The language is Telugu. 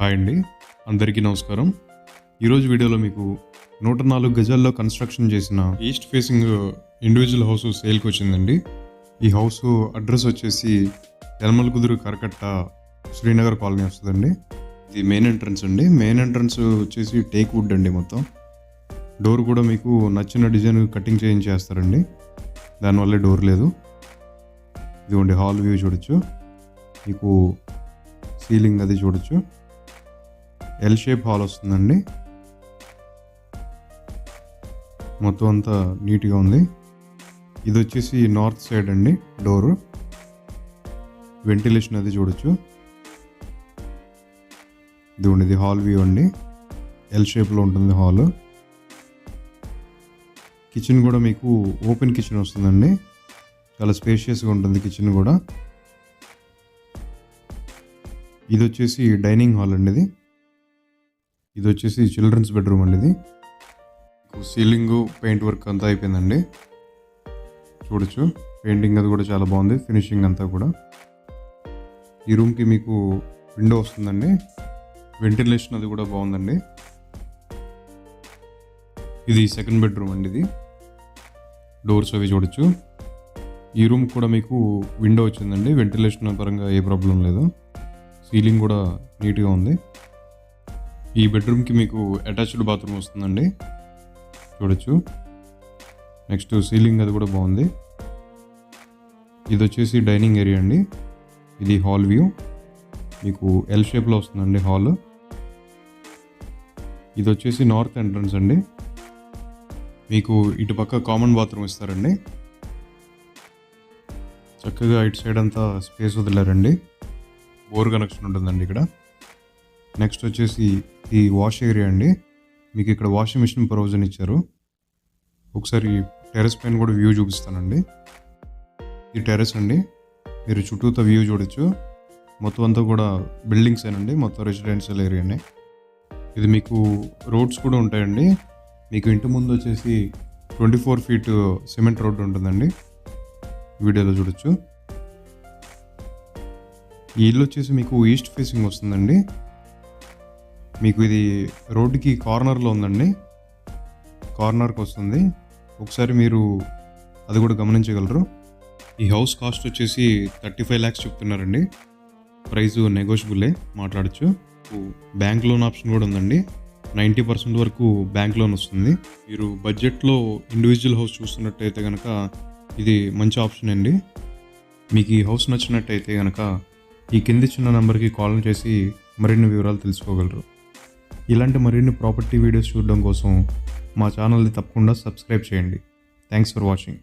హాయ్ అండి, అందరికీ నమస్కారం. ఈరోజు వీడియోలో మీకు 104 గజాల్లో కన్స్ట్రక్షన్ చేసిన ఈస్ట్ ఫేసింగ్ ఇండివిజువల్ హౌస్ సేల్కి వచ్చిందండి. ఈ హౌస్ అడ్రస్ వచ్చేసి యలమలకుదురు కరకట్ట శ్రీనగర్ కాలనీ వస్తుందండి. ఇది మెయిన్ ఎంట్రన్స్ అండి. మెయిన్ ఎంట్రన్స్ వచ్చేసి టేక్ వుడ్ అండి. మొత్తం డోర్ కూడా మీకు నచ్చిన డిజైన్ కటింగ్ చేయించేస్తారండి. దానివల్లే డోర్ లేదు. ఇదిగోండి హాల్ వ్యూ చూడొచ్చు. మీకు సీలింగ్ అది చూడొచ్చు. ఎల్ షేప్ హాల్ వస్తుందండి. మొత్తం అంతా నీట్గా ఉంది. ఇది వచ్చేసి నార్త్ సైడ్ అండి. డోరు వెంటిలేషన్ అది చూడొచ్చు. ఇది హాల్ వ్యూ అండి. ఎల్ షేప్లో ఉంటుంది హాల్. కిచెన్ కూడా మీకు ఓపెన్ కిచెన్ వస్తుందండి. చాలా స్పేషియస్గా ఉంటుంది కిచెన్ కూడా. ఇది వచ్చేసి డైనింగ్ హాల్ అండి. ఇది వచ్చేసి చిల్డ్రన్స్ బెడ్రూమ్ అండి. ఇది సీలింగ్ పెయింట్ వర్క్ అంతా అయిపోయిందండి. చూడొచ్చు పెయింటింగ్ అది కూడా చాలా బాగుంది. ఫినిషింగ్ అంతా కూడా. ఈ రూమ్కి మీకు విండో వస్తుందండి. వెంటిలేషన్ అది కూడా బాగుందండి. ఇది సెకండ్ బెడ్రూమ్ అండి. ఇది డోర్స్ అవి చూడొచ్చు. ఈ రూమ్ కూడా మీకు విండో వచ్చిందండి. వెంటిలేషన్ పరంగా ఏ ప్రాబ్లం లేదు. సీలింగ్ కూడా నీట్గా ఉంది. ఈ బెడ్రూమ్కి మీకు అటాచ్డ్ బాత్రూమ్ వస్తుందండి. చూడొచ్చు. నెక్స్ట్ సీలింగ్ అది కూడా బాగుంది. ఇది వచ్చేసి డైనింగ్ ఏరియా అండి. ఇది హాల్ వ్యూ. మీకు ఎల్ షేప్లో వస్తుందండి హాల్. ఇది వచ్చేసి నార్త్ ఎంట్రన్స్ అండి. మీకు ఇటు పక్క కామన్ బాత్రూమ్ ఇస్తారండి. చక్కగా ఇటు సైడ్ అంతా స్పేస్ వదిలేరండి. బోర్ కనెక్షన్ ఉంటుందండి ఇక్కడ. నెక్స్ట్ వచ్చేసి ఈ వాష్ ఏరియా అండి. మీకు ఇక్కడ వాషింగ్ మిషన్ ప్రొవిజన్ ఇచ్చారు. ఒకసారి టెర్రస్ పైన కూడా వ్యూ చూపిస్తానండి. ఈ టెర్రస్ అండి. మీరు చుట్టూతో వ్యూ చూడొచ్చు. మొత్తం అంతా కూడా బిల్డింగ్స్ ఏనండి. మొత్తం రెసిడెన్షియల్ ఏరియానే. ఇది మీకు రోడ్స్ కూడా ఉంటాయండి. మీకు ఇంటి ముందు వచ్చేసి 24 feet సిమెంట్ రోడ్ ఉంటుందండి. వీడియోలో చూడొచ్చు. ఈ ఇల్లు వచ్చేసి మీకు ఈస్ట్ ఫేసింగ్ వస్తుందండి. మీకు ఇది రోడ్డుకి కార్నర్లో ఉందండి. కార్నర్కి వస్తుంది. ఒకసారి మీరు అది కూడా గమనించగలరు. ఈ హౌస్ కాస్ట్ వచ్చేసి 35 lakhs చెప్తున్నారండి. ప్రైస్ నెగోషియబుల్లే, మాట్లాడచ్చు. బ్యాంక్ లోన్ ఆప్షన్ కూడా ఉందండి. 90% వరకు బ్యాంక్ లోన్ వస్తుంది. మీరు బడ్జెట్లో ఇండివిజువల్ హౌస్ చూస్తున్నట్టయితే కనుక ఇది మంచి ఆప్షన్ అండి. మీకు ఈ హౌస్ నచ్చినట్టయితే కనుక ఈ కింది చిన్న నెంబర్కి కాల్ చేసి మరిన్ని వివరాలు తెలుసుకోగలరు. ఇలాంటి మరిన్ని ప్రాపర్టీ వీడియోస్ చూడడం కోసం మా ఛానల్ని తప్పకుండా సబ్స్క్రైబ్ చేయండి. Thanks for watching.